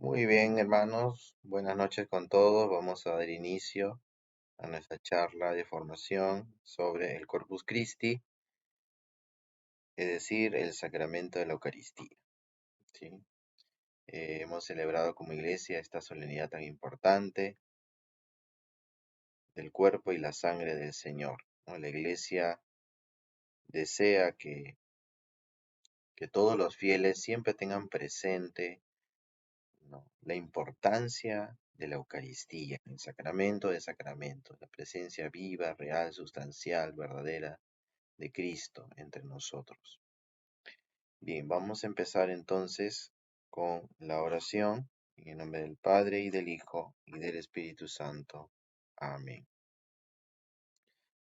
Muy bien, hermanos. Buenas noches con todos. Vamos a dar inicio a nuestra charla de formación sobre el Corpus Christi, es decir, el sacramento de la Eucaristía. ¿Sí? Hemos celebrado como iglesia esta solemnidad tan importante del cuerpo y la sangre del Señor, ¿no? La iglesia desea que todos los fieles siempre tengan presente, ¿no?, la importancia de la Eucaristía, el sacramento de sacramentos, la presencia viva, real, sustancial, verdadera de Cristo entre nosotros. Bien, vamos a empezar entonces con la oración en el nombre del Padre y del Hijo y del Espíritu Santo. Amén.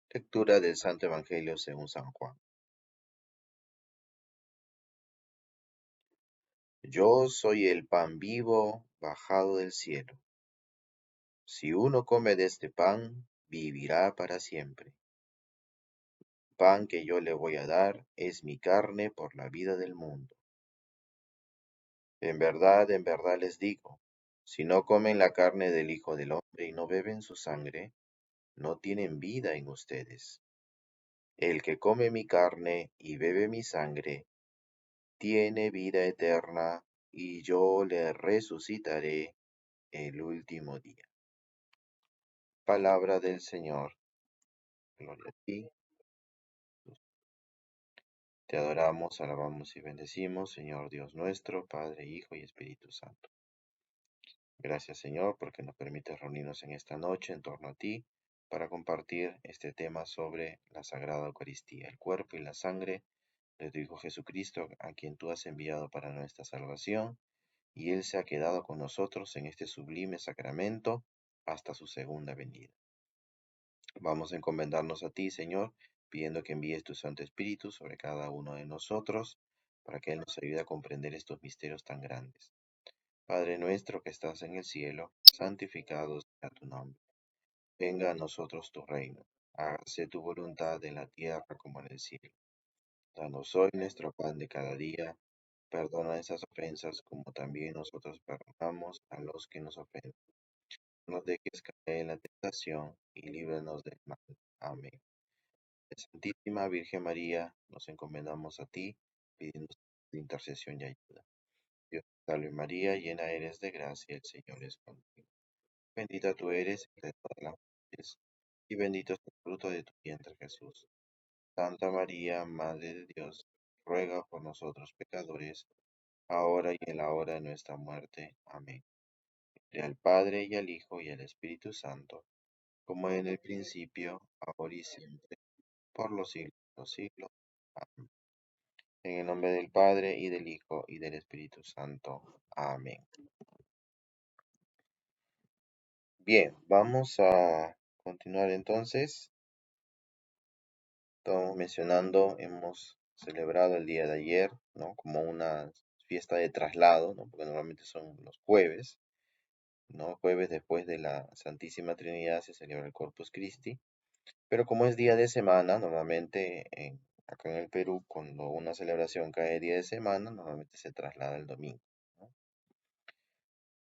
Lectura del Santo Evangelio según San Juan. Yo soy el pan vivo bajado del cielo. Si uno come de este pan, vivirá para siempre. El pan que yo le voy a dar es mi carne por la vida del mundo. En verdad les digo, si no comen la carne del Hijo del Hombre y no beben su sangre, no tienen vida en ustedes. El que come mi carne y bebe mi sangre, tiene vida eterna, y yo le resucitaré el último día. Palabra del Señor. Gloria a ti. Te adoramos, alabamos y bendecimos, Señor Dios nuestro, Padre, Hijo y Espíritu Santo. Gracias, Señor, porque nos permites reunirnos en esta noche en torno a ti para compartir este tema sobre la Sagrada Eucaristía, el cuerpo y la sangre de tu Hijo Jesucristo, a quien tú has enviado para nuestra salvación, y Él se ha quedado con nosotros en este sublime sacramento hasta su segunda venida. Vamos a encomendarnos a ti, Señor, pidiendo que envíes tu Santo Espíritu sobre cada uno de nosotros, para que Él nos ayude a comprender estos misterios tan grandes. Padre nuestro que estás en el cielo, santificado sea tu nombre. Venga a nosotros tu reino. Hágase tu voluntad en la tierra como en el cielo. Danos hoy nuestro pan de cada día. Perdona esas ofensas como también nosotros perdonamos a los que nos ofenden. No nos dejes caer en la tentación y líbranos del mal. Amén. Santísima Virgen María, nos encomendamos a ti, pidiendo tu intercesión y ayuda. Dios te salve María, llena eres de gracia, el Señor es contigo. Bendita tú eres entre todas las mujeres, y bendito es el fruto de tu vientre Jesús. Santa María, Madre de Dios, ruega por nosotros pecadores, ahora y en la hora de nuestra muerte. Amén. Gloria al Padre, y al Hijo, y al Espíritu Santo, como en el principio, ahora y siempre, por los siglos de los siglos. Amén. En el nombre del Padre, y del Hijo, y del Espíritu Santo. Amén. Bien, vamos a continuar entonces. Estamos mencionando, hemos celebrado el día de ayer, ¿no?, como una fiesta de traslado, ¿no?, porque normalmente son los jueves, ¿no? Jueves después de la Santísima Trinidad se celebra el Corpus Christi, pero como es día de semana, normalmente acá en el Perú, cuando una celebración cae día de semana, normalmente se traslada el domingo, ¿no?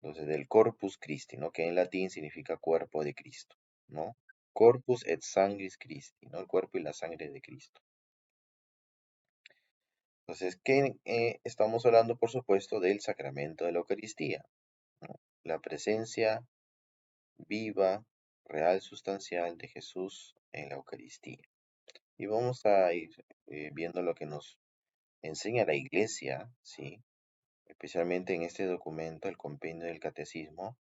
Entonces, del Corpus Christi, ¿no?, que en latín significa cuerpo de Cristo, ¿no? Corpus et sanguis Christi, ¿no?, el cuerpo y la sangre de Cristo. Entonces, ¿qué estamos hablando? Por supuesto, del sacramento de la Eucaristía, ¿no? La presencia viva, real, sustancial de Jesús en la Eucaristía. Y vamos a ir viendo lo que nos enseña la Iglesia, ¿sí? Especialmente en este documento, el Compendio del Catecismo,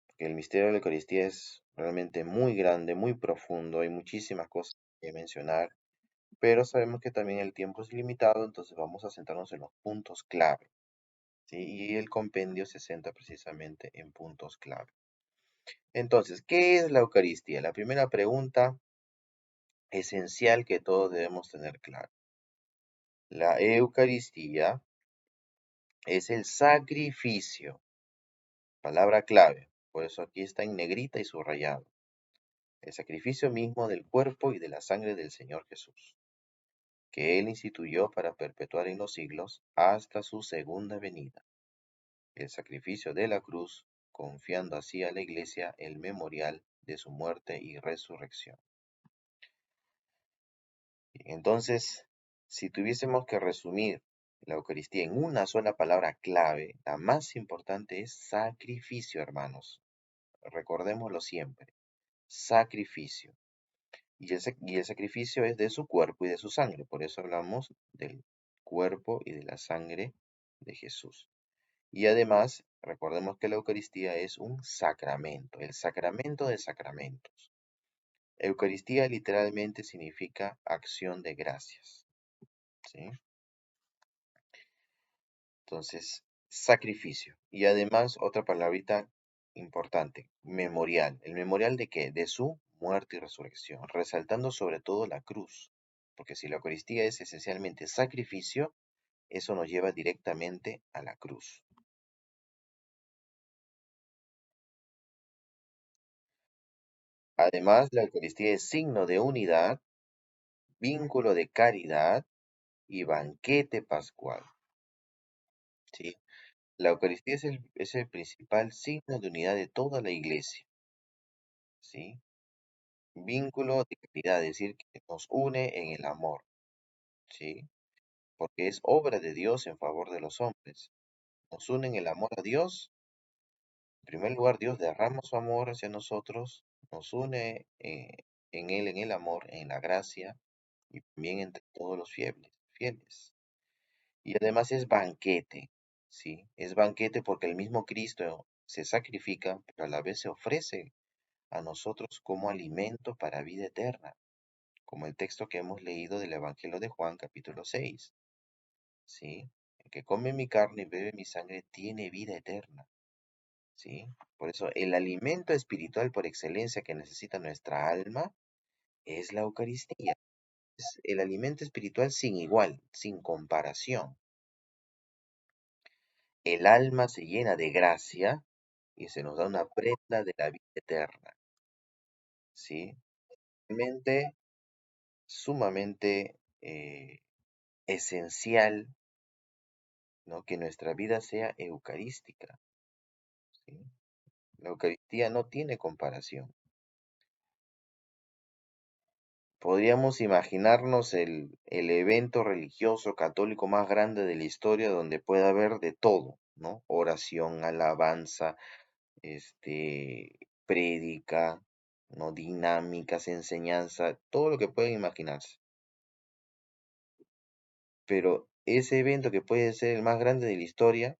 porque el misterio de la Eucaristía es realmente muy grande, muy profundo, hay muchísimas cosas que mencionar, pero sabemos que también el tiempo es limitado, entonces vamos a centrarnos en los puntos clave, ¿sí? Y el compendio se centra precisamente en puntos clave. Entonces, ¿qué es la Eucaristía? La primera pregunta esencial que todos debemos tener claro. La Eucaristía es el sacrificio, palabra clave, por eso aquí está en negrita y subrayado. El sacrificio mismo del cuerpo y de la sangre del Señor Jesús, que Él instituyó para perpetuar en los siglos hasta su segunda venida. el sacrificio de la cruz, confiando así a la Iglesia el memorial de su muerte y resurrección. Entonces, si tuviésemos que resumir la Eucaristía en una sola palabra clave, la más importante es sacrificio, hermanos. Recordémoslo siempre, sacrificio. Y el sacrificio es de su cuerpo y de su sangre. Por eso hablamos del cuerpo y de la sangre de Jesús. Y además, recordemos que la Eucaristía es un sacramento, el sacramento de sacramentos. Eucaristía literalmente significa acción de gracias, ¿sí? Entonces, sacrificio. Y además, otra palabrita importante, memorial. ¿El memorial de qué? De su muerte y resurrección, resaltando sobre todo la cruz. Porque si la Eucaristía es esencialmente sacrificio, eso nos lleva directamente a la cruz. Además, la Eucaristía es signo de unidad, vínculo de caridad y banquete pascual, ¿sí? La Eucaristía es el principal signo de unidad de toda la Iglesia, ¿sí? Vínculo de caridad, es decir, que nos une en el amor, ¿sí? Porque es obra de Dios en favor de los hombres. Nos une en el amor a Dios. En primer lugar, Dios derrama su amor hacia nosotros, nos une en Él, en el amor, en la gracia y también entre todos los fieles. Y además es banquete, ¿sí? Es banquete porque el mismo Cristo se sacrifica, pero a la vez se ofrece a nosotros como alimento para vida eterna, como el texto que hemos leído del Evangelio de Juan, capítulo 6, ¿sí? El que come mi carne y bebe mi sangre tiene vida eterna, ¿sí? Por eso el alimento espiritual por excelencia que necesita nuestra alma es la Eucaristía. Es el alimento espiritual sin igual, sin comparación. El alma se llena de gracia y se nos da una prenda de la vida eterna, ¿sí? Sumamente, sumamente esencial, ¿no? Que nuestra vida sea eucarística, ¿sí? La Eucaristía no tiene comparación. Podríamos imaginarnos el evento religioso católico más grande de la historia donde pueda haber de todo, ¿no? Oración, alabanza, prédica, ¿no? Dinámicas, enseñanza, todo lo que pueden imaginarse. Pero ese evento que puede ser el más grande de la historia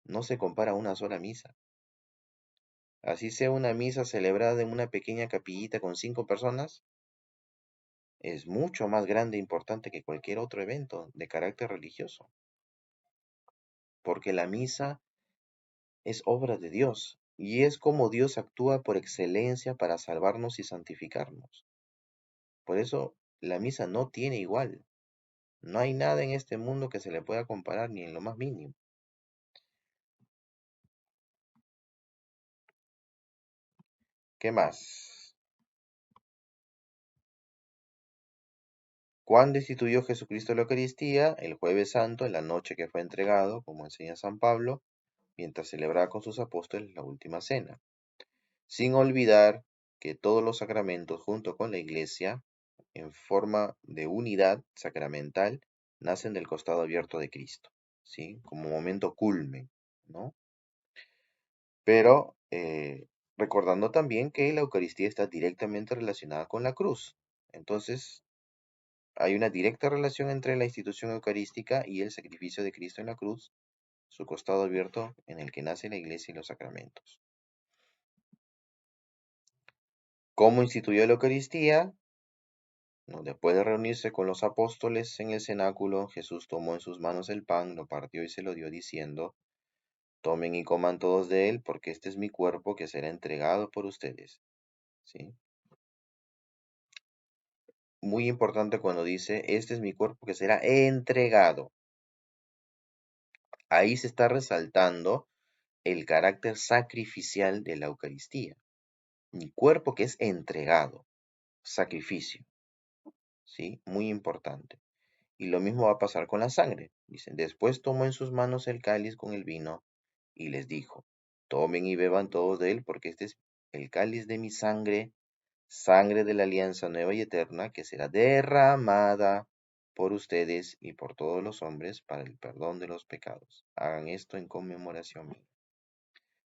no se compara a una sola misa. Así sea una misa celebrada en una pequeña capillita con 5 personas, es mucho más grande e importante que cualquier otro evento de carácter religioso, porque la misa es obra de Dios y es como Dios actúa por excelencia para salvarnos y santificarnos. Por eso la misa no tiene igual. No hay nada en este mundo que se le pueda comparar ni en lo más mínimo. ¿Qué más? ¿Cuándo instituyó Jesucristo la Eucaristía? El Jueves Santo, en la noche que fue entregado, como enseña San Pablo, mientras celebraba con sus apóstoles la última cena. Sin olvidar que todos los sacramentos, junto con la Iglesia, en forma de unidad sacramental, nacen del costado abierto de Cristo, ¿sí? Como momento culmen, ¿no? Pero recordando también que la Eucaristía está directamente relacionada con la cruz. Entonces, hay una directa relación entre la institución eucarística y el sacrificio de Cristo en la cruz, su costado abierto en el que nace la Iglesia y los sacramentos. ¿Cómo instituyó la Eucaristía? ¿No? Después de reunirse con los apóstoles en el cenáculo, Jesús tomó en sus manos el pan, lo partió y se lo dio diciendo, tomen y coman todos de él, porque este es mi cuerpo que será entregado por ustedes. ¿Sí? Muy importante cuando dice, este es mi cuerpo que será entregado. Ahí se está resaltando el carácter sacrificial de la Eucaristía. Mi cuerpo que es entregado, sacrificio, ¿sí? Muy importante. Y lo mismo va a pasar con la sangre. Dicen, después tomó en sus manos el cáliz con el vino y les dijo, tomen y beban todos de él, porque este es el cáliz de mi sangre, sangre de la alianza nueva y eterna, que será derramada por ustedes y por todos los hombres para el perdón de los pecados. Hagan esto en conmemoración mía.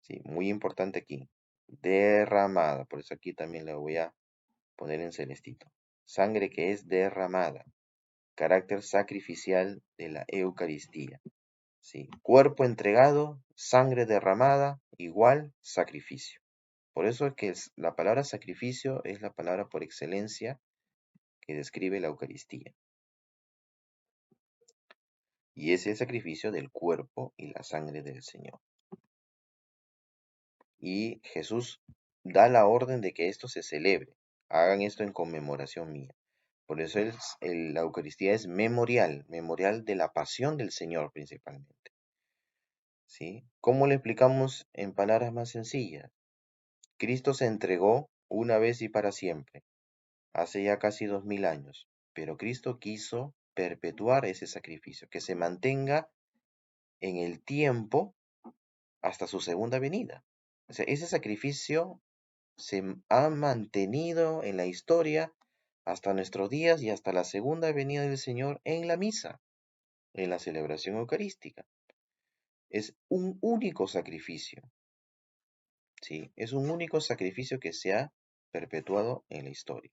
Sí, muy importante aquí. Derramada. Por eso aquí también la voy a poner en celestito. Sangre que es derramada. Carácter sacrificial de la Eucaristía. Sí. Cuerpo entregado, sangre derramada, igual sacrificio. Por eso es que la palabra sacrificio es la palabra por excelencia que describe la Eucaristía. Y es el sacrificio del cuerpo y la sangre del Señor. Y Jesús da la orden de que esto se celebre. Hagan esto en conmemoración mía. Por eso la Eucaristía es memorial, memorial de la pasión del Señor principalmente. ¿Sí? ¿Cómo le explicamos en palabras más sencillas? Cristo se entregó una vez y para siempre, hace ya casi 2000 años, pero Cristo quiso perpetuar ese sacrificio, que se mantenga en el tiempo hasta su segunda venida. O sea, ese sacrificio se ha mantenido en la historia hasta nuestros días y hasta la segunda venida del Señor en la misa, en la celebración eucarística. Es un único sacrificio, ¿sí? Es un único sacrificio que se ha perpetuado en la historia.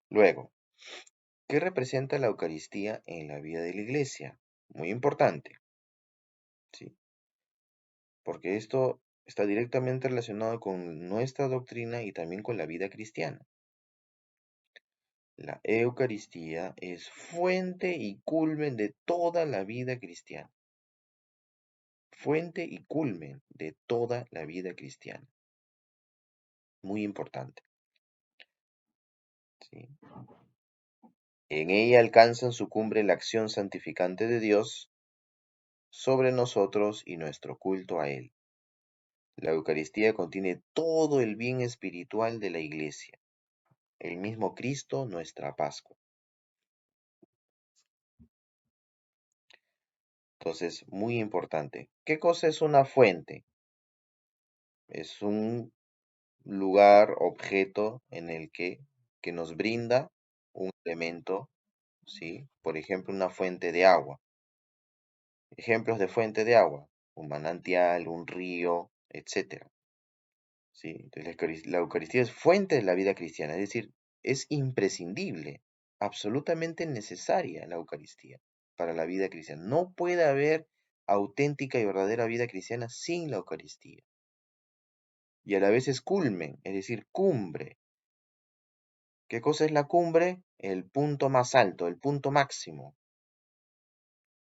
Luego, ¿qué representa la Eucaristía en la vida de la Iglesia? Muy importante, ¿sí? Porque esto está directamente relacionado con nuestra doctrina y también con la vida cristiana. La Eucaristía es fuente y culmen de toda la vida cristiana. Fuente y culmen de toda la vida cristiana. Muy importante, ¿sí? En ella alcanzan su cumbre la acción santificante de Dios sobre nosotros y nuestro culto a Él. La Eucaristía contiene todo el bien espiritual de la Iglesia, el mismo Cristo, nuestra Pascua. Entonces, muy importante. ¿Qué cosa es una fuente? Es un lugar, objeto en el que nos brinda un elemento, ¿sí? Por ejemplo, una fuente de agua. Ejemplos de fuente de agua, un manantial, un río, etcétera. ¿Sí? Entonces, la Eucaristía es fuente de la vida cristiana, es decir, es imprescindible, absolutamente necesaria la Eucaristía para la vida cristiana. No puede haber auténtica y verdadera vida cristiana sin la Eucaristía. Y a la vez es culmen, es decir, cumbre. ¿Qué cosa es la cumbre? El punto más alto, el punto máximo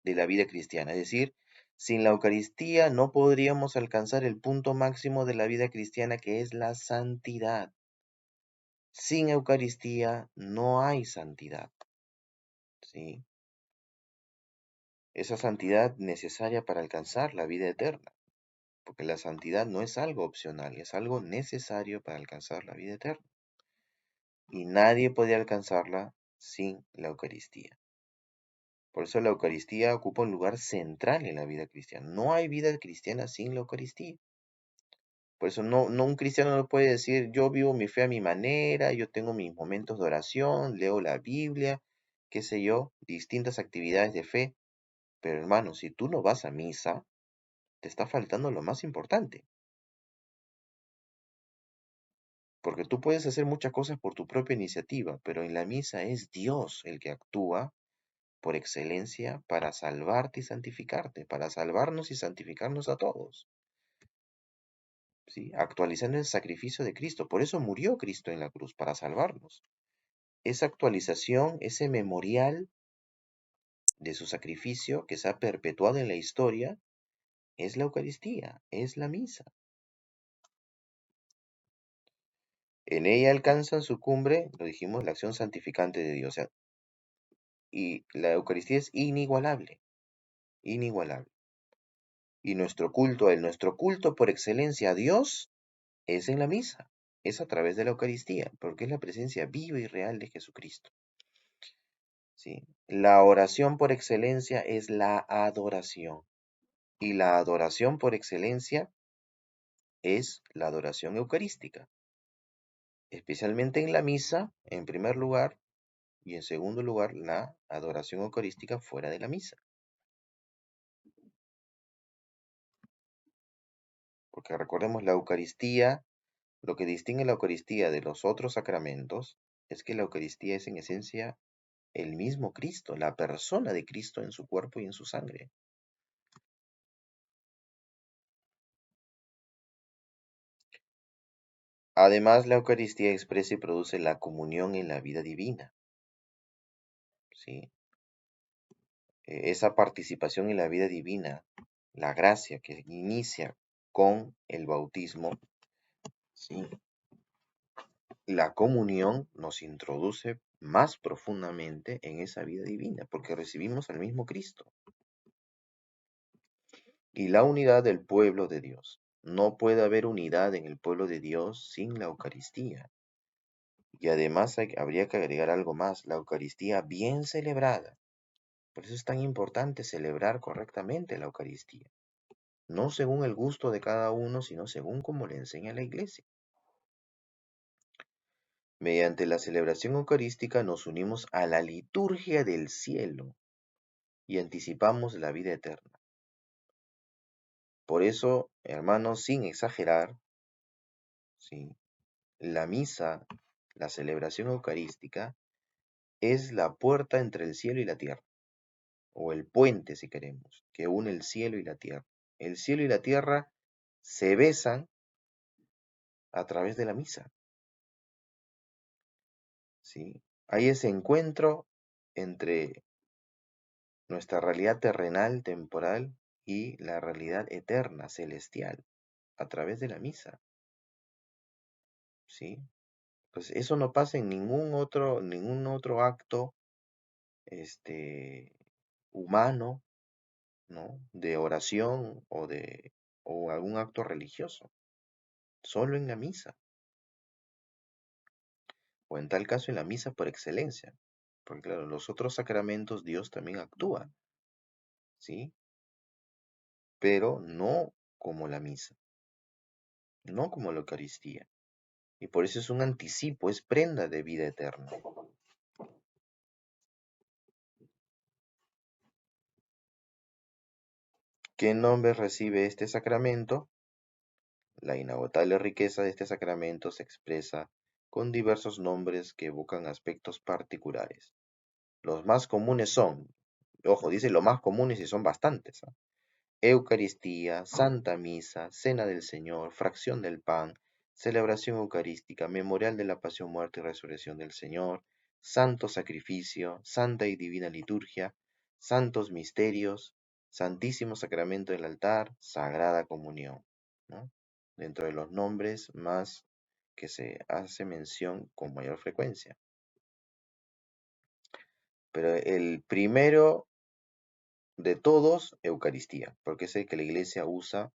de la vida cristiana. Es decir, sin la Eucaristía no podríamos alcanzar el punto máximo de la vida cristiana, que es la santidad. Sin Eucaristía no hay santidad, ¿sí? Esa santidad necesaria para alcanzar la vida eterna, porque la santidad no es algo opcional, es algo necesario para alcanzar la vida eterna. Y nadie puede alcanzarla sin la Eucaristía. Por eso la Eucaristía ocupa un lugar central en la vida cristiana. No hay vida cristiana sin la Eucaristía. Por eso no un cristiano no puede decir, yo vivo mi fe a mi manera, yo tengo mis momentos de oración, leo la Biblia, qué sé yo, distintas actividades de fe. Pero hermano, si tú no vas a misa, te está faltando lo más importante. Porque tú puedes hacer muchas cosas por tu propia iniciativa, pero en la misa es Dios el que actúa por excelencia para salvarte y santificarte, para salvarnos y santificarnos a todos. ¿Sí? Actualizando el sacrificio de Cristo. Por eso murió Cristo en la cruz, para salvarnos. Esa actualización, ese memorial de su sacrificio que se ha perpetuado en la historia, es la Eucaristía, es la misa. En ella alcanzan su cumbre, lo dijimos, la acción santificante de Dios. O sea, y la Eucaristía es inigualable, inigualable. Y nuestro culto por excelencia a Dios es en la misa, es a través de la Eucaristía, porque es la presencia viva y real de Jesucristo. ¿Sí? La oración por excelencia es la adoración. Y la adoración por excelencia es la adoración eucarística, especialmente en la misa, en primer lugar, y en segundo lugar, la adoración eucarística fuera de la misa. Porque recordemos, la Eucaristía, lo que distingue la Eucaristía de los otros sacramentos es que la Eucaristía es en esencia el mismo Cristo, la persona de Cristo en su cuerpo y en su sangre. Además, la Eucaristía expresa y produce la comunión en la vida divina, ¿sí? Esa participación en la vida divina, la gracia que inicia con el bautismo, ¿sí? La comunión nos introduce más profundamente en esa vida divina, porque recibimos al mismo Cristo. Y la unidad del pueblo de Dios. No puede haber unidad en el pueblo de Dios sin la Eucaristía. Y además habría que agregar algo más, la Eucaristía bien celebrada. Por eso es tan importante celebrar correctamente la Eucaristía. No según el gusto de cada uno, sino según como le enseña la Iglesia. Mediante la celebración eucarística nos unimos a la liturgia del cielo y anticipamos la vida eterna. Por eso, hermanos, sin exagerar, ¿sí? La misa, la celebración eucarística, es la puerta entre el cielo y la tierra, o el puente, si queremos, que une el cielo y la tierra. El cielo y la tierra se besan a través de la misa, ¿sí? Hay ese encuentro entre nuestra realidad terrenal, temporal, y la realidad eterna, celestial, a través de la misa, ¿sí? Pues eso no pasa en ningún otro acto, este, humano, ¿no? De oración o algún acto religioso, solo en la misa, o en tal caso en la misa por excelencia, porque claro, en los otros sacramentos Dios también actúa, ¿sí? Pero no como la misa, no como la Eucaristía. Y por eso es un anticipo, es prenda de vida eterna. ¿Qué nombre recibe este sacramento? La inagotable riqueza de este sacramento se expresa con diversos nombres que evocan aspectos particulares. Los más comunes son, ojo, dice los más comunes y son bastantes, ¿ah? Eucaristía, Santa Misa, Cena del Señor, Fracción del Pan, Celebración Eucarística, Memorial de la Pasión, Muerte y Resurrección del Señor, Santo Sacrificio, Santa y Divina Liturgia, Santos Misterios, Santísimo Sacramento del Altar, Sagrada Comunión, ¿no? Dentro de los nombres más que se hace mención con mayor frecuencia. Pero el primero de todos, Eucaristía, porque es el que la Iglesia usa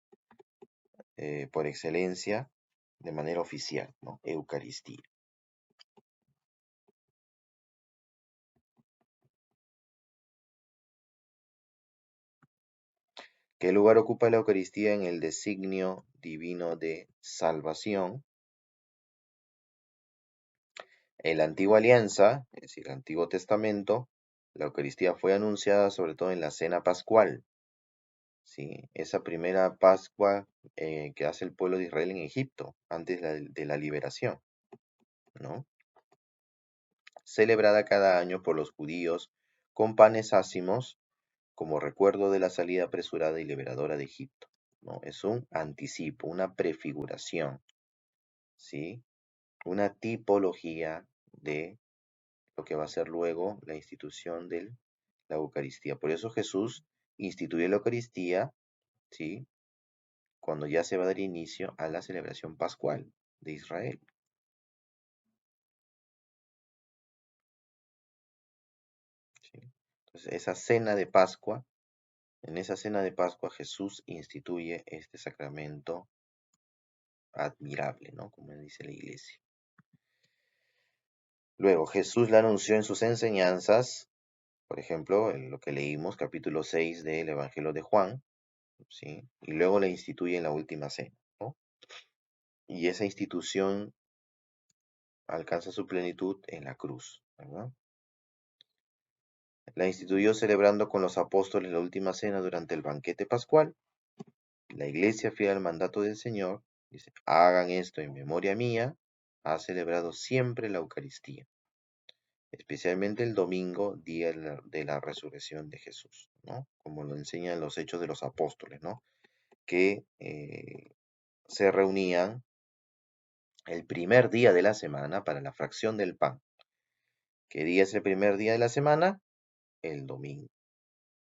por excelencia de manera oficial, ¿no? Eucaristía. ¿Qué lugar ocupa la Eucaristía en el designio divino de salvación? En la antigua alianza, es decir, el Antiguo Testamento, la Eucaristía fue anunciada sobre todo en la cena pascual, ¿sí? Esa primera Pascua que hace el pueblo de Israel en Egipto, antes de la liberación, ¿no? Celebrada cada año por los judíos con panes ácimos como recuerdo de la salida apresurada y liberadora de Egipto, ¿no? Es un anticipo, una prefiguración, ¿sí? Una tipología de lo que va a ser luego la institución de la Eucaristía. Por eso Jesús instituyó la Eucaristía, ¿sí? Cuando ya se va a dar inicio a la celebración pascual de Israel, ¿sí? Entonces, en esa cena de Pascua Jesús instituye este sacramento admirable, ¿no? Como dice la Iglesia. Luego, Jesús la anunció en sus enseñanzas, Por ejemplo, en lo que leímos, capítulo 6 del Evangelio de Juan, ¿sí? Y luego la instituye en la última cena, ¿no? Y esa institución alcanza su plenitud en la cruz, ¿verdad? La instituyó celebrando con los apóstoles la última cena durante el banquete pascual. La iglesia, fiel al mandato del Señor, dice, hagan esto en memoria mía, ha celebrado siempre la Eucaristía, especialmente el domingo, día de la resurrección de Jesús, ¿no? Como lo enseñan los hechos de los apóstoles, ¿no? Que se reunían el primer día de la semana para la fracción del pan. ¿Qué día es el primer día de la semana? El domingo,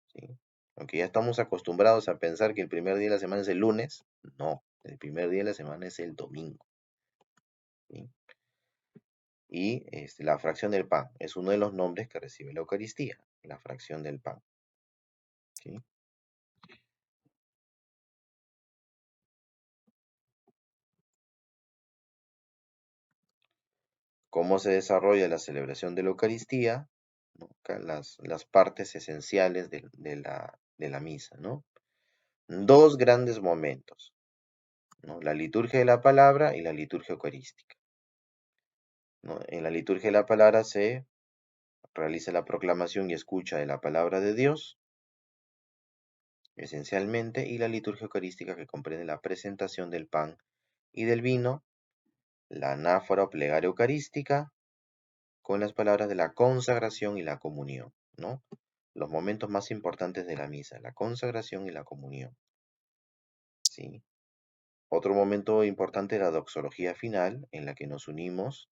¿sí? Aunque ya estamos acostumbrados a pensar que el primer día de la semana es el lunes, no, el primer día de la semana es el domingo, ¿sí? Y la fracción del pan es uno de los nombres que recibe la Eucaristía, la fracción del pan, ¿sí? ¿Cómo se desarrolla la celebración de la Eucaristía? ¿No? Acá las partes esenciales de la misa, ¿no? Dos grandes momentos, ¿no? La liturgia de la palabra y la liturgia eucarística, ¿no? En la liturgia de la palabra se realiza la proclamación y escucha de la palabra de Dios, esencialmente, y la liturgia eucarística que comprende la presentación del pan y del vino, la anáfora o plegaria eucarística, con las palabras de la consagración y la comunión, ¿no? Los momentos más importantes de la misa, la consagración y la comunión, ¿sí? Otro momento importante es la doxología final, en la que nos unimos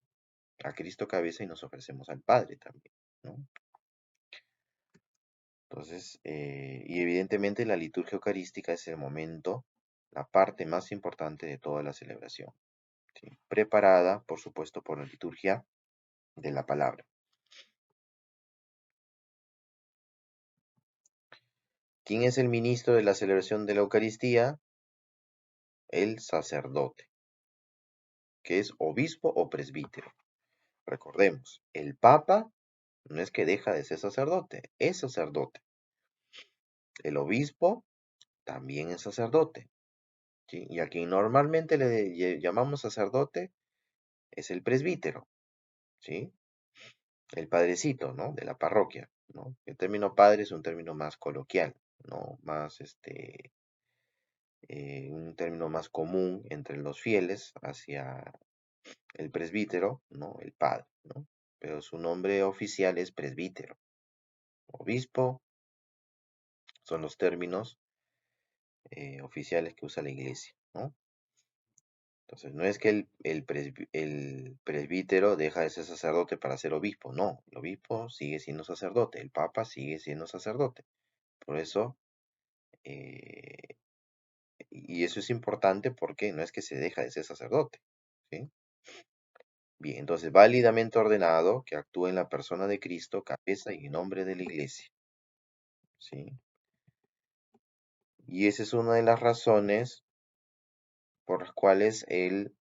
a Cristo cabeza y nos ofrecemos al Padre también, ¿no? Entonces, y evidentemente la liturgia eucarística es el momento, la parte más importante de toda la celebración, ¿sí? Preparada, por supuesto, por la liturgia de la palabra. ¿Quién es el ministro de la celebración de la Eucaristía? El sacerdote, que es obispo o presbítero. Recordemos, el Papa no es que deja de ser sacerdote, es sacerdote. El obispo también es sacerdote, ¿sí? Y a quien normalmente le llamamos sacerdote es el presbítero, ¿sí? El padrecito, ¿no? De la parroquia, ¿no? El término padre es un término más coloquial, ¿no? Más, un término más común entre los fieles hacia el presbítero, ¿no? El padre, ¿no? Pero su nombre oficial es presbítero. Obispo son los términos oficiales que usa la iglesia, ¿no? Entonces, no es que el presbítero deja de ser sacerdote para ser obispo, no, el obispo sigue siendo sacerdote, el papa sigue siendo sacerdote. Por eso, eh, y eso es importante porque no es que se deja de ser sacerdote, ¿sí? Bien, entonces, válidamente ordenado que actúe en la persona de Cristo, cabeza y en nombre de la iglesia, ¿sí? Y esa es una de las razones por las cuales el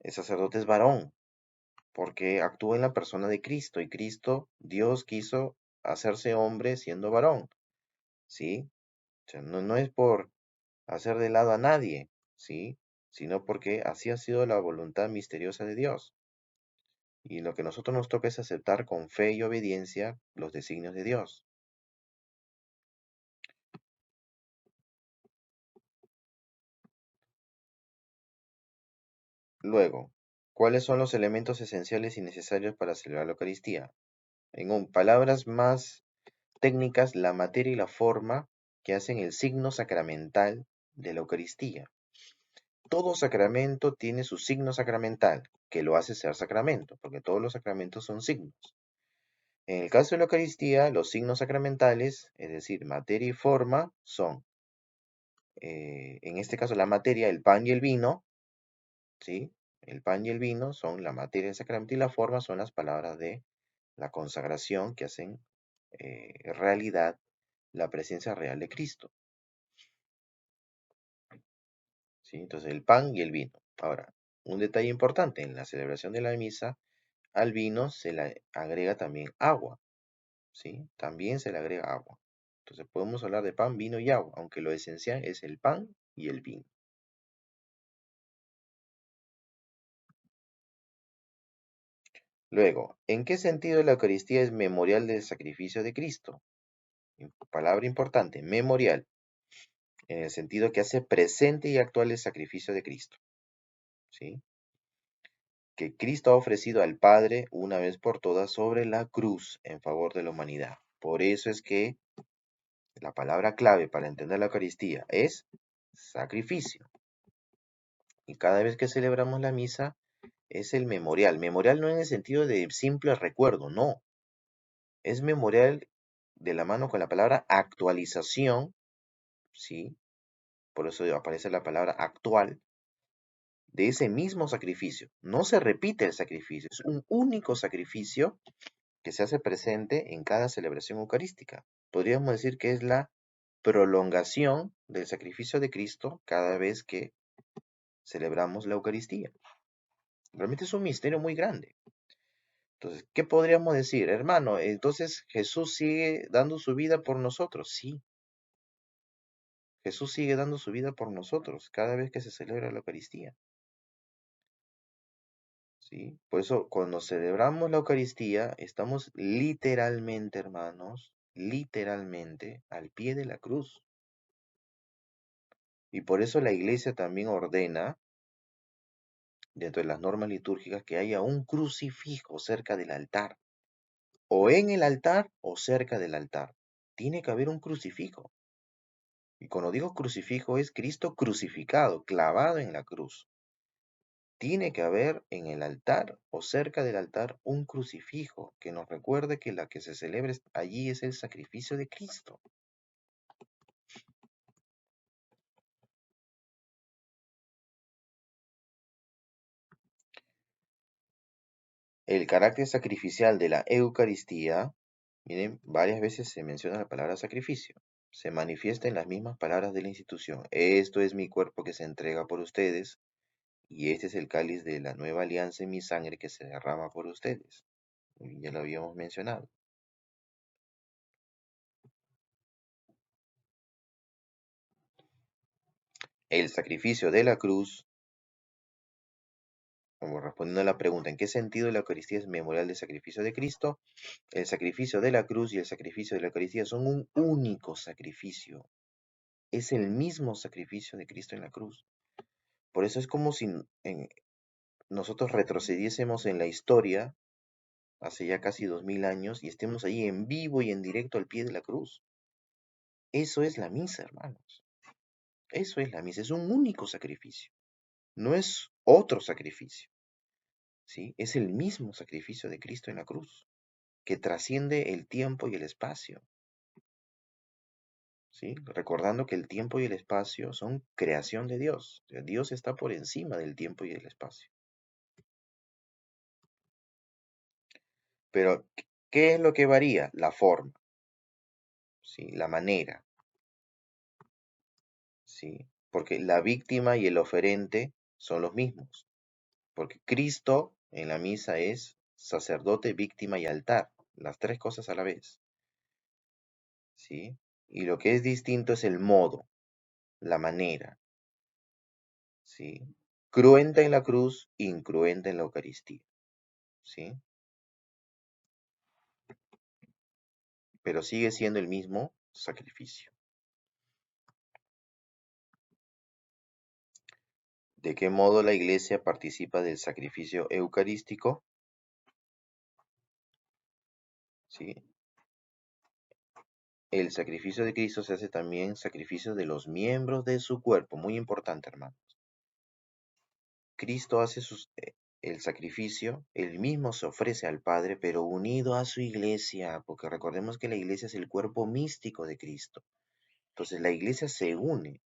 sacerdote es varón, porque actúa en la persona de Cristo, y Cristo, Dios quiso hacerse hombre siendo varón, ¿sí? O sea, no es por hacer de lado a nadie, ¿sí? Sino porque así ha sido la voluntad misteriosa de Dios. Y lo que a nosotros nos toca es aceptar con fe y obediencia los designios de Dios. Luego, ¿cuáles son los elementos esenciales y necesarios para celebrar la Eucaristía? Palabras más técnicas, la materia y la forma que hacen el signo sacramental de la Eucaristía. Todo sacramento tiene su signo sacramental, que lo hace ser sacramento, porque todos los sacramentos son signos. En el caso de la Eucaristía, los signos sacramentales, es decir, materia y forma, son, en este caso, la materia, el pan y el vino, ¿sí? El pan y el vino son la materia del sacramento y la forma son las palabras de la consagración que hacen realidad la presencia real de Cristo, ¿sí? Entonces, el pan y el vino. Ahora, un detalle importante, en la celebración de la misa, al vino se le agrega también agua, ¿sí? También se le agrega agua. Entonces podemos hablar de pan, vino y agua, aunque lo esencial es el pan y el vino. Luego, ¿en qué sentido la Eucaristía es memorial del sacrificio de Cristo? Palabra importante, memorial, en el sentido que hace presente y actual el sacrificio de Cristo, ¿sí? Que Cristo ha ofrecido al Padre una vez por todas sobre la cruz en favor de la humanidad. Por eso es que la palabra clave para entender la Eucaristía es sacrificio. Y cada vez que celebramos la misa es el memorial. Memorial no en el sentido de simple recuerdo, no. Es memorial de la mano con la palabra actualización, ¿sí? Por eso aparece la palabra actual, de ese mismo sacrificio. No se repite el sacrificio, es un único sacrificio que se hace presente en cada celebración eucarística. Podríamos decir que es la prolongación del sacrificio de Cristo cada vez que celebramos la Eucaristía. Realmente es un misterio muy grande. Entonces, ¿qué podríamos decir? Hermano, entonces Jesús sigue dando su vida por nosotros. Sí, Jesús sigue dando su vida por nosotros cada vez que se celebra la Eucaristía. ¿Sí? Por eso, cuando celebramos la Eucaristía, estamos literalmente, hermanos, literalmente al pie de la cruz. Y por eso la Iglesia también ordena, dentro de las normas litúrgicas, que haya un crucifijo cerca del altar, o en el altar o cerca del altar. Tiene que haber un crucifijo. Y cuando digo crucifijo es Cristo crucificado, clavado en la cruz. Tiene que haber en el altar o cerca del altar un crucifijo que nos recuerde que la que se celebra allí es el sacrificio de Cristo. El carácter sacrificial de la Eucaristía, miren, varias veces se menciona la palabra sacrificio. Se manifiesta en las mismas palabras de la institución. Esto es mi cuerpo que se entrega por ustedes, y este es el cáliz de la nueva alianza en mi sangre que se derrama por ustedes. Ya lo habíamos mencionado. El sacrificio de la cruz, como respondiendo a la pregunta, ¿en qué sentido la Eucaristía es memorial del sacrificio de Cristo? El sacrificio de la cruz y el sacrificio de la Eucaristía son un único sacrificio. Es el mismo sacrificio de Cristo en la cruz. Por eso es como si nosotros retrocediésemos en la historia hace ya casi 2000 años y estemos ahí en vivo y en directo al pie de la cruz. Eso es la misa, hermanos. Eso es la misa. Es un único sacrificio. No es otro sacrificio. ¿Sí? Es el mismo sacrificio de Cristo en la cruz, que trasciende el tiempo y el espacio. ¿Sí? Recordando que el tiempo y el espacio son creación de Dios. O sea, Dios está por encima del tiempo y el espacio. Pero, ¿qué es lo que varía? La forma, ¿sí? La manera, ¿sí? Porque la víctima y el oferente son los mismos. Porque Cristo en la misa es sacerdote, víctima y altar. Las tres cosas a la vez, ¿sí? Y lo que es distinto es el modo, la manera, ¿sí? Cruenta en la cruz, incruenta en la Eucaristía, ¿sí? Pero sigue siendo el mismo sacrificio. ¿De qué modo la Iglesia participa del sacrificio eucarístico? ¿Sí? El sacrificio de Cristo se hace también sacrificio de los miembros de su cuerpo. Muy importante, hermanos. Cristo hace el sacrificio, él mismo se ofrece al Padre, pero unido a su iglesia, porque recordemos que la iglesia es el cuerpo místico de Cristo. Entonces la iglesia se une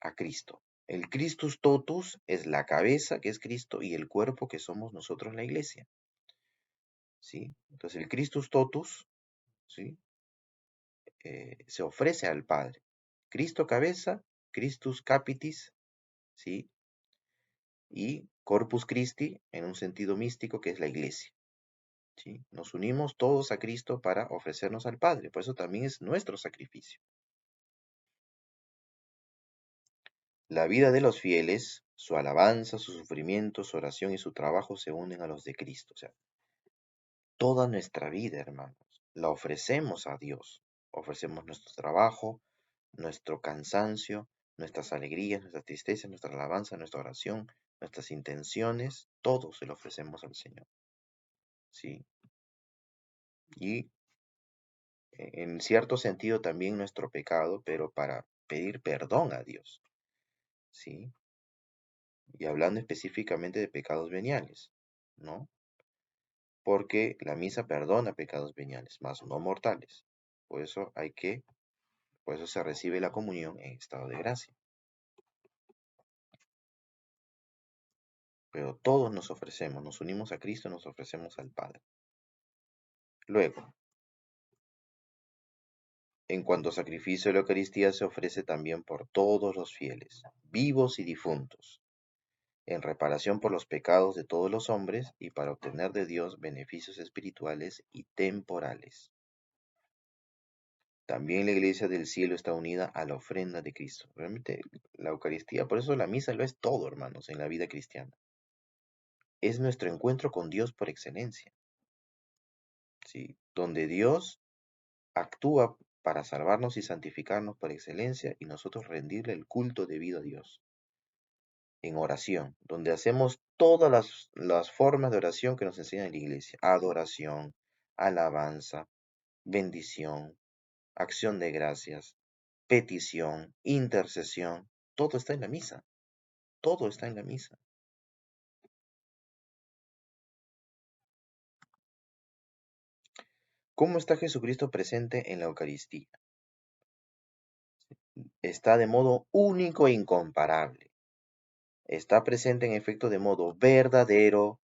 a Cristo. El Christus totus es la cabeza, que es Cristo, y el cuerpo, que somos nosotros, la iglesia. ¿Sí? Entonces el Christus totus, ¿sí? Se ofrece al Padre. Cristo cabeza, Christus capitis, ¿sí? Y Corpus Christi en un sentido místico, que es la iglesia. ¿sí? Nos unimos todos a Cristo para ofrecernos al Padre, por eso también es nuestro sacrificio. La vida de los fieles, su alabanza, su sufrimiento, su oración y su trabajo se unen a los de Cristo. O sea, toda nuestra vida, hermanos, la ofrecemos a Dios. Ofrecemos nuestro trabajo, nuestro cansancio, nuestras alegrías, nuestras tristezas, nuestra alabanza, nuestra oración, nuestras intenciones, todo se lo ofrecemos al Señor. ¿Sí? Y en cierto sentido también nuestro pecado, pero para pedir perdón a Dios. ¿Sí? Y hablando específicamente de pecados veniales, ¿no? Porque la misa perdona pecados veniales, más no mortales. Por eso por eso se recibe la comunión en estado de gracia. Pero todos nos ofrecemos, nos unimos a Cristo, nos ofrecemos al Padre. Luego, en cuanto a sacrificio de la Eucaristía, se ofrece también por todos los fieles, vivos y difuntos, en reparación por los pecados de todos los hombres y para obtener de Dios beneficios espirituales y temporales. También la Iglesia del cielo está unida a la ofrenda de Cristo. Realmente la Eucaristía, por eso la misa lo es todo, hermanos, en la vida cristiana. Es nuestro encuentro con Dios por excelencia, ¿sí? Donde Dios actúa para salvarnos y santificarnos por excelencia y nosotros rendirle el culto debido a Dios. En oración, donde hacemos todas las formas de oración que nos enseña la Iglesia. Adoración, alabanza, bendición, acción de gracias, petición, intercesión, todo está en la misa, todo está en la misa. ¿Cómo está Jesucristo presente en la Eucaristía? Está de modo único e incomparable. Está presente en efecto de modo verdadero,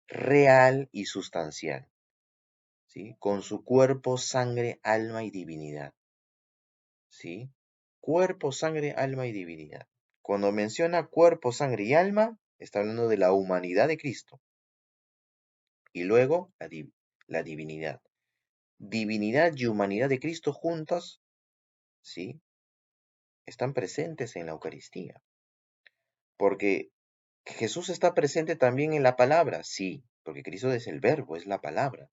real y sustancial, ¿sí? Con su cuerpo, sangre, alma y divinidad, ¿sí? Cuerpo, sangre, alma y divinidad. Cuando menciona cuerpo, sangre y alma, está hablando de la humanidad de Cristo. Y luego la divinidad. Divinidad y humanidad de Cristo juntas, ¿sí? Están presentes en la Eucaristía. Porque Jesús está presente también en la palabra, sí, porque Cristo es el verbo, es la palabra,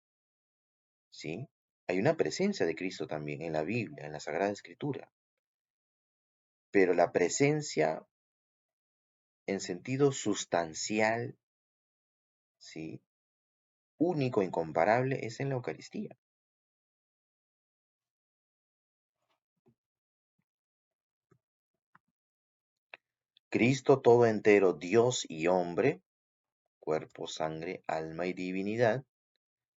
¿sí? Hay una presencia de Cristo también en la Biblia, en la Sagrada Escritura. Pero la presencia en sentido sustancial, ¿sí? Único, incomparable, es en la Eucaristía. Cristo todo entero, Dios y hombre, cuerpo, sangre, alma y divinidad,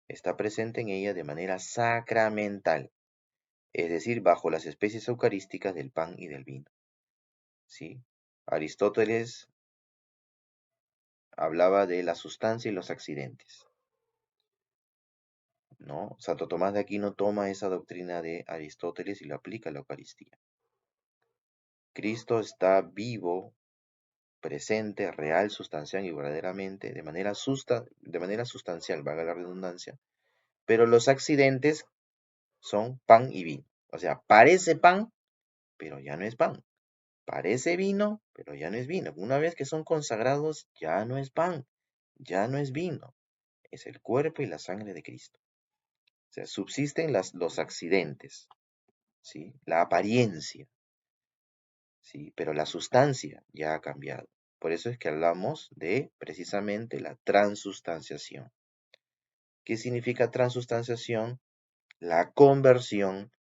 está presente en ella de manera sacramental, es decir, bajo las especies eucarísticas del pan y del vino. ¿Sí? Aristóteles hablaba de la sustancia y los accidentes, ¿no? Santo Tomás de Aquino toma esa doctrina de Aristóteles y lo aplica a la Eucaristía. Cristo está vivo, presente, real, sustancial y verdaderamente, de manera sustancial, valga la redundancia, pero los accidentes son pan y vino. O sea, parece pan, pero ya no es pan. Parece vino, pero ya no es vino. Una vez que son consagrados, ya no es pan, ya no es vino. Es el cuerpo y la sangre de Cristo. O sea, subsisten los accidentes, ¿sí? La apariencia, ¿sí? Pero la sustancia ya ha cambiado. Por eso es que hablamos de precisamente la transustanciación. ¿Qué significa transustanciación? La conversión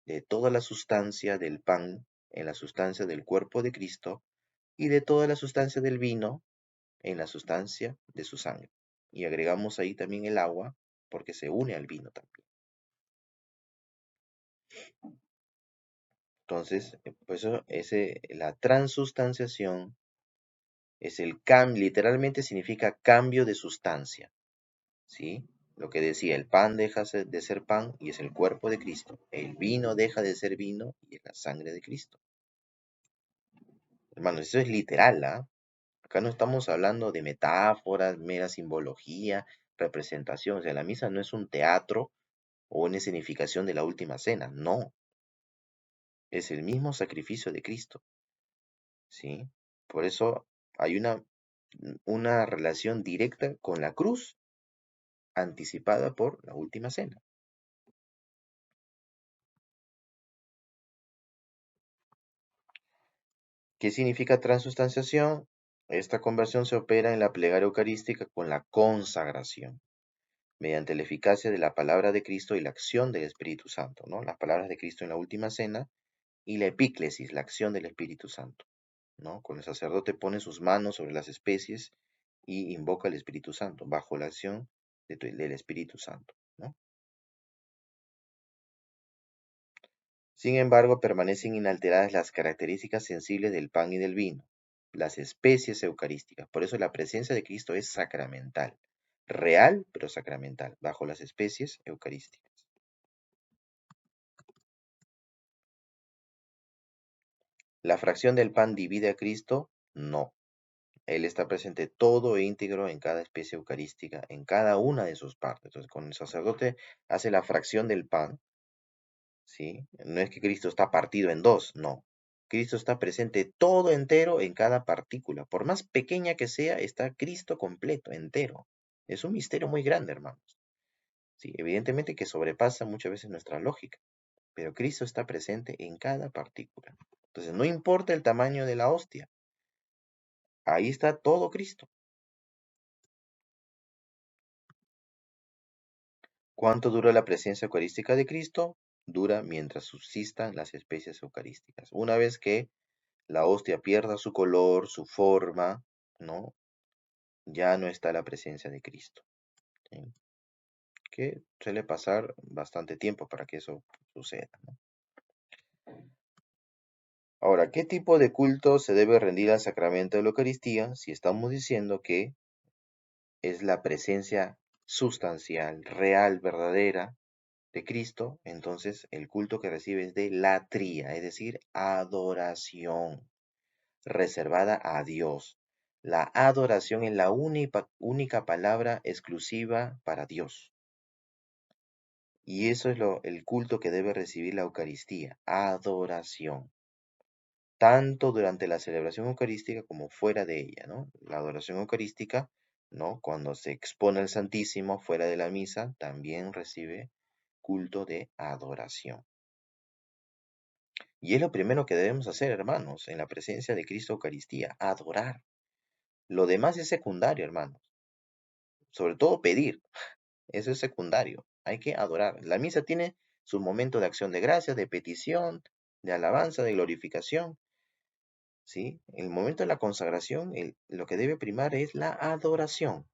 de toda la sustancia del pan en la sustancia del cuerpo de Cristo y de toda la sustancia del vino en la sustancia de su sangre. Y agregamos ahí también el agua porque se une al vino también. Entonces, por eso la transustanciación es el cambio, literalmente significa cambio de sustancia, ¿sí? Lo que decía, el pan deja de ser pan y es el cuerpo de Cristo. El vino deja de ser vino y es la sangre de Cristo. Hermanos, eso es literal, ¿ah? Acá no estamos hablando de metáforas, mera simbología. representación. O sea, la misa no es un teatro o una escenificación de la última cena, no, es el mismo sacrificio de Cristo, ¿sí? Por eso hay una relación directa con la cruz anticipada por la última cena. ¿Qué significa transustanciación? Esta conversión se opera en la plegaria eucarística con la consagración, mediante la eficacia de la palabra de Cristo y la acción del Espíritu Santo, ¿no? Las palabras de Cristo en la última cena y la epíclesis, la acción del Espíritu Santo, ¿no? Cuando el sacerdote pone sus manos sobre las especies y invoca al Espíritu Santo, bajo la acción del Espíritu Santo, ¿no? Sin embargo, permanecen inalteradas las características sensibles del pan y del vino, las especies eucarísticas. Por eso la presencia de Cristo es sacramental, real pero sacramental, bajo las especies eucarísticas. ¿La fracción del pan divide a Cristo? No. Él está presente todo e íntegro en cada especie eucarística, en cada una de sus partes. Entonces, cuando el sacerdote hace la fracción del pan, ¿sí? No es que Cristo está partido en dos, no. Cristo está presente todo entero en cada partícula. Por más pequeña que sea, está Cristo completo, entero. Es un misterio muy grande, hermanos. Sí, evidentemente que sobrepasa muchas veces nuestra lógica, pero Cristo está presente en cada partícula. Entonces, no importa el tamaño de la hostia, ahí está todo Cristo. ¿Cuánto dura la presencia eucarística de Cristo? Dura mientras subsistan las especies eucarísticas. Una vez que la hostia pierda su color, su forma, ¿no? Ya no está la presencia de Cristo, ¿sí? Que suele pasar bastante tiempo para que eso suceda, ¿no? Ahora, ¿qué tipo de culto se debe rendir al sacramento de la Eucaristía si estamos diciendo que es la presencia sustancial, real, verdadera de Cristo? Entonces el culto que recibe es de latría, es decir, adoración reservada a Dios. La adoración es la única palabra exclusiva para Dios. Y eso es el culto que debe recibir la Eucaristía, adoración, tanto durante la celebración eucarística como fuera de ella, ¿no? La adoración eucarística, ¿no? Cuando se expone al Santísimo fuera de la misa, también recibe culto de adoración. Y es lo primero que debemos hacer, hermanos, en la presencia de Cristo Eucaristía, adorar. Lo demás es secundario, hermanos. Sobre todo pedir, eso es secundario. Hay que adorar. La misa tiene su momento de acción de gracias, de petición, de alabanza, de glorificación, ¿sí? El momento de la consagración, lo que debe primar es la adoración.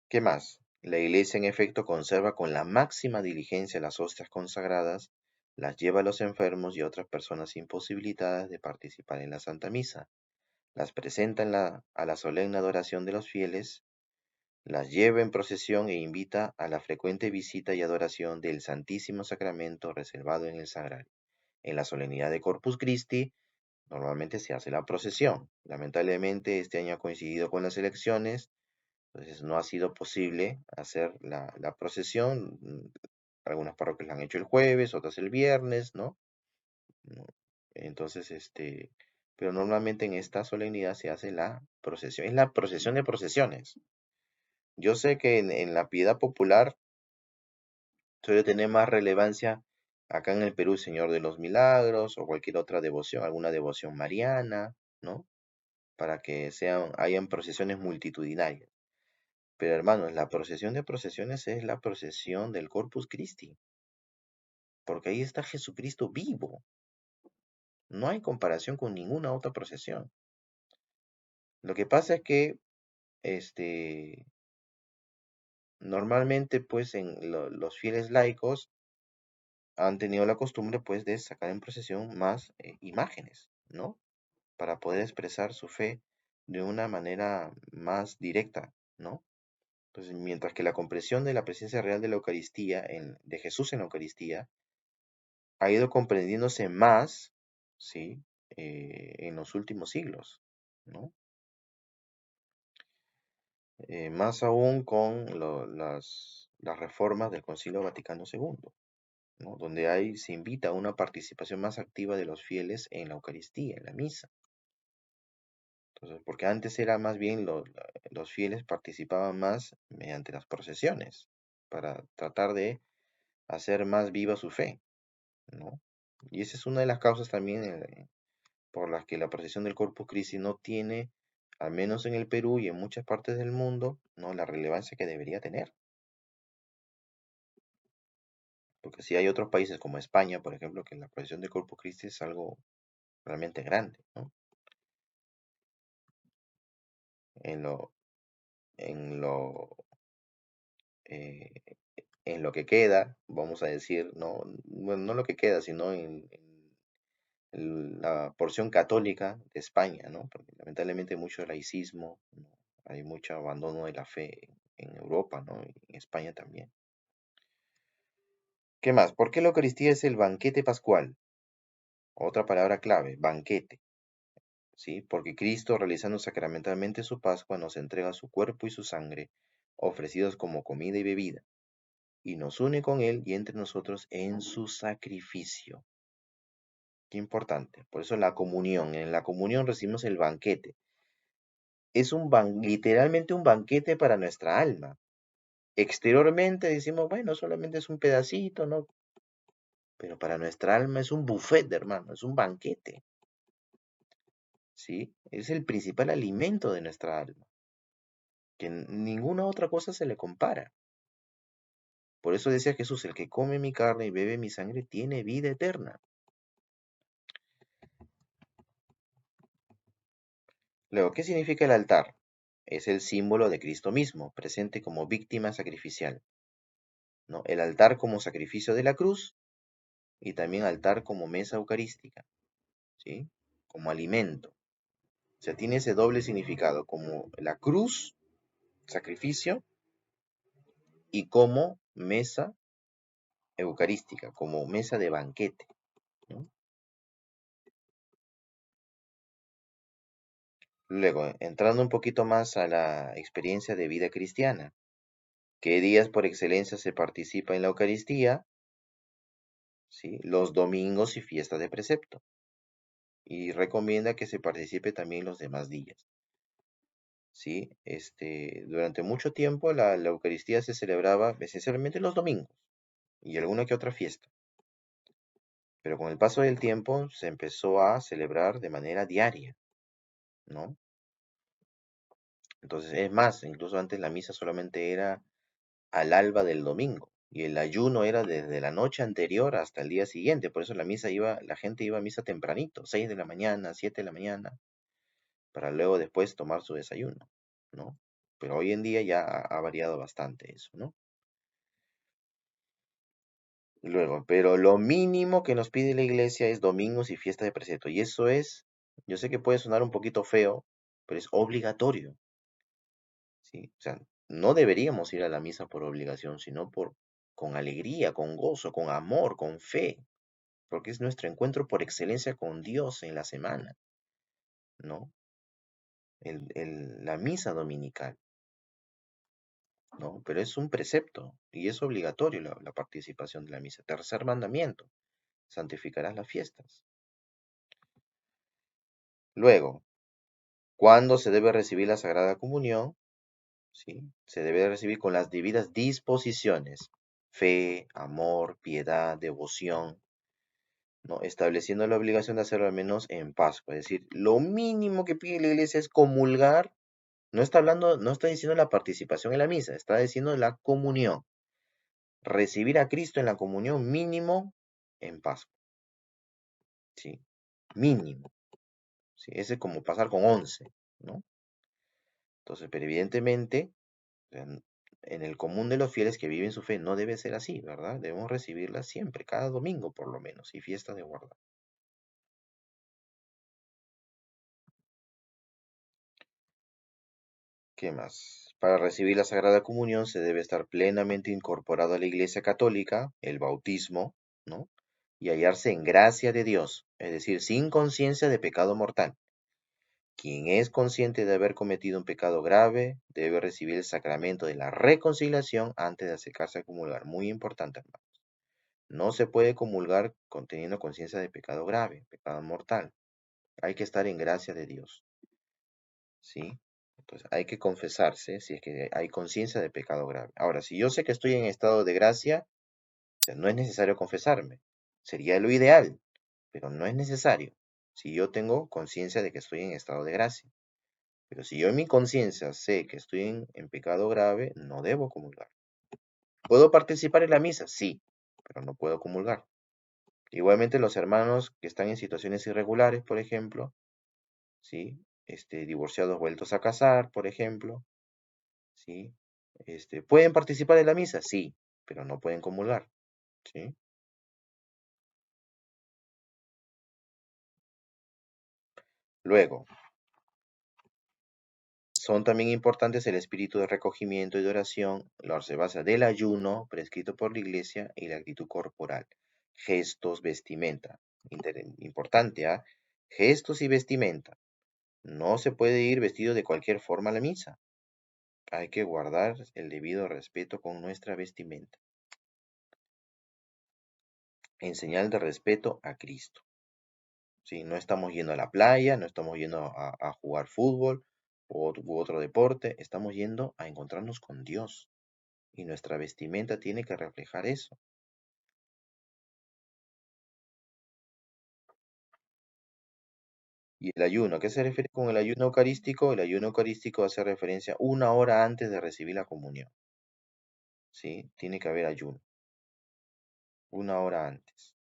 ¿Qué más? La Iglesia en efecto conserva con la máxima diligencia las hostias consagradas, las lleva a los enfermos y a otras personas imposibilitadas de participar en la Santa Misa, las presenta a la solemne adoración de los fieles, las lleva en procesión e invita a la frecuente visita y adoración del Santísimo Sacramento reservado en el Sagrario. En la solemnidad de Corpus Christi normalmente se hace la procesión. Lamentablemente este año ha coincidido con las elecciones, entonces no ha sido posible hacer la procesión. Algunas parroquias la han hecho el jueves, otras el viernes, ¿no? ¿No? Entonces, pero normalmente en esta solemnidad se hace la procesión. Es la procesión de procesiones. Yo sé que en la piedad popular suele tener más relevancia acá en el Perú, Señor de los Milagros o cualquier otra devoción, alguna devoción mariana, ¿no? Para que hayan procesiones multitudinarias. Pero hermanos, la procesión de procesiones es la procesión del Corpus Christi, porque ahí está Jesucristo vivo. No hay comparación con ninguna otra procesión. Lo que pasa es que este, normalmente pues los fieles laicos han tenido la costumbre pues de sacar en procesión más imágenes, ¿no? Para poder expresar su fe de una manera más directa, ¿no? Entonces, mientras que la comprensión de la presencia real de la Eucaristía, de Jesús en la Eucaristía, ha ido comprendiéndose más, ¿sí? en los últimos siglos, ¿no? Más aún con las reformas del Concilio Vaticano II, ¿no? Donde se invita a una participación más activa de los fieles en la Eucaristía, en la misa. Entonces, porque antes era más bien los fieles participaban más mediante las procesiones, para tratar de hacer más viva su fe, ¿no? Y esa es una de las causas también por las que la procesión del Corpus Christi no tiene, al menos en el Perú y en muchas partes del mundo, ¿no?, la relevancia que debería tener. Porque sí hay otros países como España, por ejemplo, que la procesión del Corpus Christi es algo realmente grande, ¿no? En lo, en lo, eh, en lo que queda, vamos a decir, no, bueno, no lo que queda, sino en la porción católica de España, ¿no? Porque lamentablemente hay mucho laicismo, ¿no? Hay mucho abandono de la fe en Europa, ¿no? Y en España también. ¿Qué más? ¿Por qué la Eucaristía es el banquete pascual? Otra palabra clave, banquete, ¿sí? Porque Cristo, realizando sacramentalmente su Pascua, nos entrega su cuerpo y su sangre, ofrecidos como comida y bebida, y nos une con Él y entre nosotros en su sacrificio. Qué importante. Por eso la comunión. En la comunión recibimos el banquete. Es literalmente un banquete para nuestra alma. Exteriormente decimos, bueno, solamente es un pedacito, ¿no? Pero para nuestra alma es un buffet, hermano, es un banquete, ¿sí? Es el principal alimento de nuestra alma, que ninguna otra cosa se le compara. Por eso decía Jesús, el que come mi carne y bebe mi sangre tiene vida eterna. Luego, ¿qué significa el altar? Es el símbolo de Cristo mismo, presente como víctima sacrificial, ¿no? El altar como sacrificio de la cruz y también altar como mesa eucarística, ¿sí? Como alimento. O sea, tiene ese doble significado, como la cruz, sacrificio, y como mesa eucarística, como mesa de banquete, ¿no? Luego, entrando un poquito más a la experiencia de vida cristiana, ¿qué días por excelencia se participa en la Eucaristía? ¿Sí? Los domingos y fiestas de precepto. Y recomienda que se participe también los demás días. ¿Sí? Durante mucho tiempo la Eucaristía se celebraba esencialmente los domingos y alguna que otra fiesta. Pero con el paso del tiempo se empezó a celebrar de manera diaria, ¿no? Entonces, es más, incluso antes la misa solamente era al alba del domingo y el ayuno era desde la noche anterior hasta el día siguiente. Por eso la gente iba a misa tempranito, 6 de la mañana, 7 de la mañana, para luego después tomar su desayuno, ¿no? Pero hoy en día ya ha variado bastante eso, ¿no? Luego, pero lo mínimo que nos pide la iglesia es domingos y fiesta de precepto. Y eso es, yo sé que puede sonar un poquito feo, pero es obligatorio, ¿sí? O sea, no deberíamos ir a la misa por obligación, sino con alegría, con gozo, con amor, con fe, porque es nuestro encuentro por excelencia con Dios en la semana, ¿no? La misa dominical, ¿no? Pero es un precepto y es obligatorio la participación de la misa. Tercer mandamiento, santificarás las fiestas. Luego, ¿cuándo se debe recibir la Sagrada Comunión? ¿Sí? Se debe recibir con las debidas disposiciones, fe, amor, piedad, devoción, ¿no? Estableciendo la obligación de hacerlo al menos en Pascua. Es decir, lo mínimo que pide la iglesia es comulgar. No está hablando, no está diciendo la participación en la misa, está diciendo la comunión. Recibir a Cristo en la comunión mínimo en Pascua, ¿sí? Mínimo, ¿sí? Ese es como pasar con 11, ¿no? Entonces, pero evidentemente, en el común de los fieles que viven su fe no debe ser así, ¿verdad? Debemos recibirla siempre, cada domingo por lo menos, y fiesta de guarda. ¿Qué más? Para recibir la Sagrada Comunión se debe estar plenamente incorporado a la Iglesia Católica, el bautismo, ¿no? y hallarse en gracia de Dios, es decir, sin conciencia de pecado mortal. Quien es consciente de haber cometido un pecado grave debe recibir el sacramento de la reconciliación antes de acercarse a comulgar. Muy importante, hermano. No se puede comulgar teniendo conciencia de pecado grave, pecado mortal. Hay que estar en gracia de Dios, ¿sí? Entonces hay que confesarse si es que hay conciencia de pecado grave. Ahora, si yo sé que estoy en estado de gracia, o sea, no es necesario confesarme. Sería lo ideal, pero no es necesario. Si yo tengo conciencia de que estoy en estado de gracia. Pero si yo en mi conciencia sé que estoy en pecado grave, no debo comulgar. ¿Puedo participar en la misa? Sí, pero no puedo comulgar. Igualmente los hermanos que están en situaciones irregulares, por ejemplo, ¿sí? Divorciados vueltos a casar, por ejemplo, ¿sí? ¿Pueden participar en la misa? Sí, pero no pueden comulgar, ¿sí? Luego, son también importantes el espíritu de recogimiento y de oración, la observancia del ayuno prescrito por la Iglesia y la actitud corporal. Gestos, vestimenta. Importante, ¿ah? Gestos y vestimenta. No se puede ir vestido de cualquier forma a la misa. Hay que guardar el debido respeto con nuestra vestimenta, en señal de respeto a Cristo. ¿Sí? No estamos yendo a la playa, no estamos yendo a jugar fútbol u otro deporte, estamos yendo a encontrarnos con Dios. Y nuestra vestimenta tiene que reflejar eso. Y el ayuno, ¿a qué se refiere con el ayuno eucarístico? El ayuno eucarístico hace referencia una hora antes de recibir la comunión. ¿Sí? Tiene que haber ayuno, una hora antes.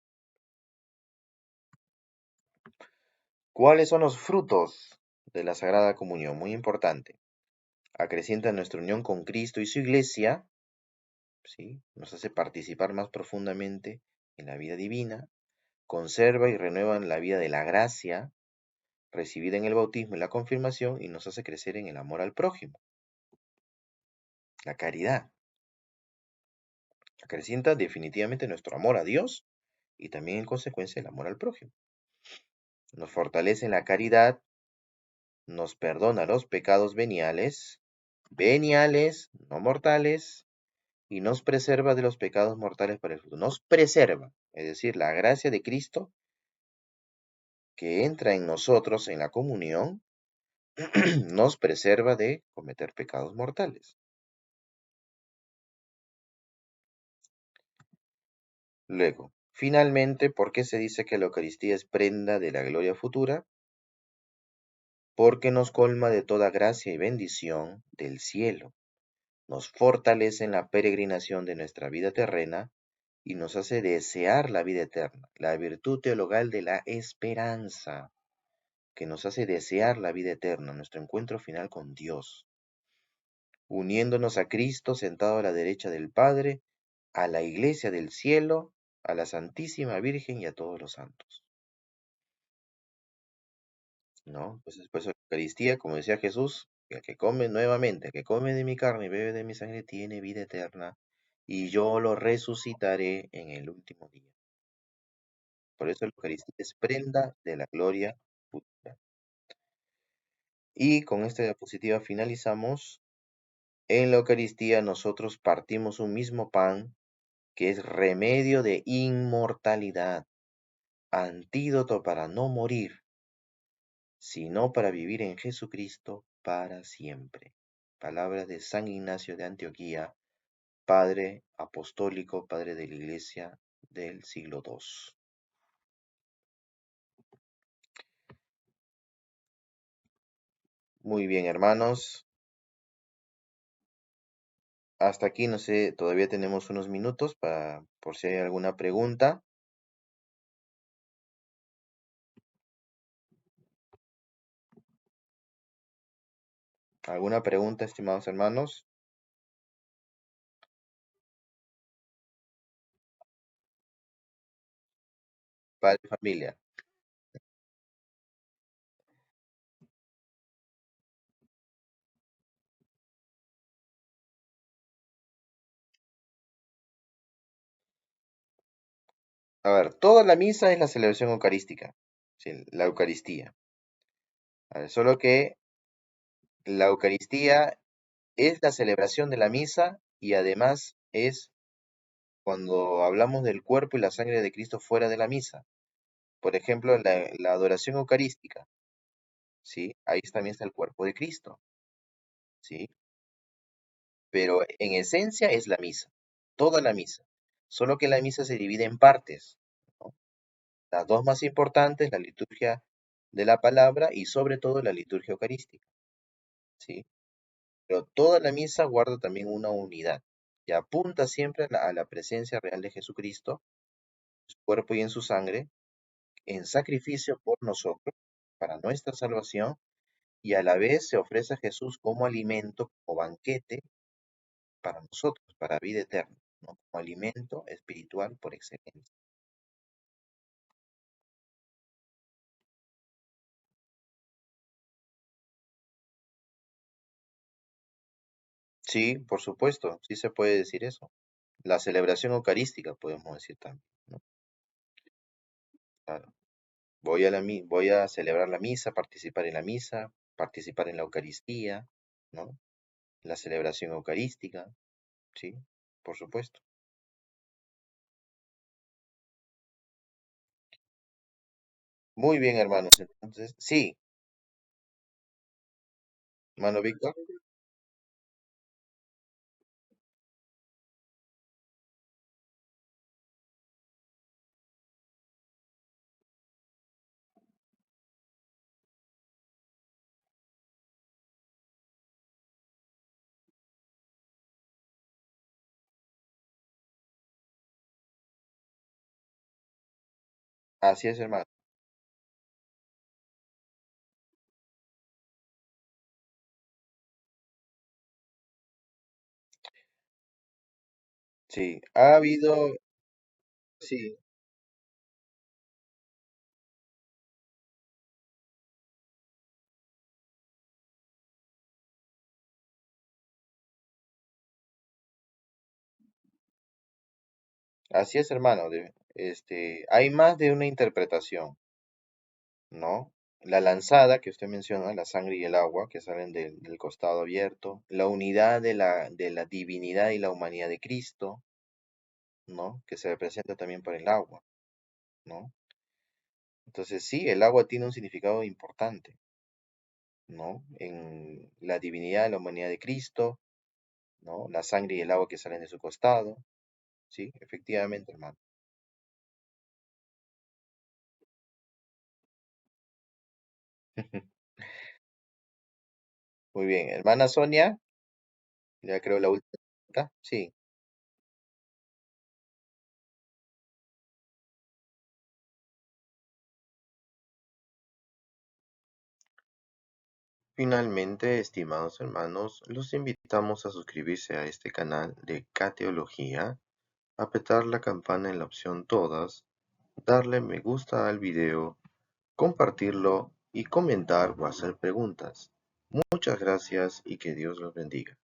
¿Cuáles son los frutos de la Sagrada Comunión? Muy importante. Acrecienta nuestra unión con Cristo y su Iglesia, ¿sí? Nos hace participar más profundamente en la vida divina, conserva y renueva la vida de la gracia recibida en el bautismo y la confirmación y nos hace crecer en el amor al prójimo, la caridad. Acrecienta definitivamente nuestro amor a Dios y también en consecuencia el amor al prójimo. Nos fortalece en la caridad, nos perdona los pecados veniales, no mortales, y nos preserva de los pecados mortales para el futuro. Nos preserva, es decir, la gracia de Cristo que entra en nosotros en la comunión, nos preserva de cometer pecados mortales. Luego, finalmente, ¿por qué se dice que la Eucaristía es prenda de la gloria futura? Porque nos colma de toda gracia y bendición del cielo, nos fortalece en la peregrinación de nuestra vida terrena y nos hace desear la vida eterna, la virtud teologal de la esperanza, que nos hace desear la vida eterna, nuestro encuentro final con Dios, uniéndonos a Cristo sentado a la derecha del Padre, a la Iglesia del cielo, a la Santísima Virgen y a todos los santos. ¿No? Entonces, pues la Eucaristía, como decía Jesús, el que come nuevamente, el que come de mi carne y bebe de mi sangre, tiene vida eterna, y yo lo resucitaré en el último día. Por eso la Eucaristía es prenda de la gloria futura. Y con esta diapositiva finalizamos. En la Eucaristía nosotros partimos un mismo pan que es remedio de inmortalidad, antídoto para no morir, sino para vivir en Jesucristo para siempre. Palabras de San Ignacio de Antioquía, padre apostólico, padre de la Iglesia del siglo II. Muy bien, hermanos. Hasta aquí, no sé, todavía tenemos unos minutos por si hay alguna pregunta. ¿Alguna pregunta, estimados hermanos? Padre, familia. A ver, toda la misa es la celebración eucarística, sí, la Eucaristía. A ver, solo que la Eucaristía es la celebración de la misa y además es cuando hablamos del cuerpo y la sangre de Cristo fuera de la misa. Por ejemplo, la adoración eucarística, ¿sí? Ahí también está el cuerpo de Cristo, ¿sí? Pero en esencia es la misa, toda la misa. Solo que la misa se divide en partes, ¿no? Las dos más importantes, la liturgia de la palabra y sobre todo la liturgia eucarística, ¿sí? Pero toda la misa guarda también una unidad y apunta siempre a la presencia real de Jesucristo, en su cuerpo y en su sangre, en sacrificio por nosotros, para nuestra salvación, y a la vez se ofrece a Jesús como alimento, como banquete para nosotros, para vida eterna, ¿no? Como alimento espiritual por excelencia. Sí, por supuesto, sí se puede decir eso. La celebración eucarística, podemos decir también, ¿no? Claro. Voy a celebrar la misa, participar en la Eucaristía, ¿no? La celebración eucarística, sí, por supuesto. Muy bien, hermanos. Entonces, sí, hermano Víctor. Así es, hermano. Sí, ha habido, sí, así es, hermano. Hay más de una interpretación, ¿no? La lanzada que usted menciona, la sangre y el agua que salen del costado abierto, la unidad de la divinidad y la humanidad de Cristo, ¿no? Que se representa también por el agua, ¿no? Entonces, sí, el agua tiene un significado importante, ¿no? En la divinidad y la humanidad de Cristo, ¿no? La sangre y el agua que salen de su costado, sí, efectivamente, hermano. Muy bien, hermana Sonia, ya creo la última pregunta. Sí, finalmente, estimados hermanos, los invitamos a suscribirse a este canal de Cateología, apretar la campana en la opción Todas, darle me gusta al video, compartirlo y comentar o hacer preguntas. Muchas gracias y que Dios los bendiga.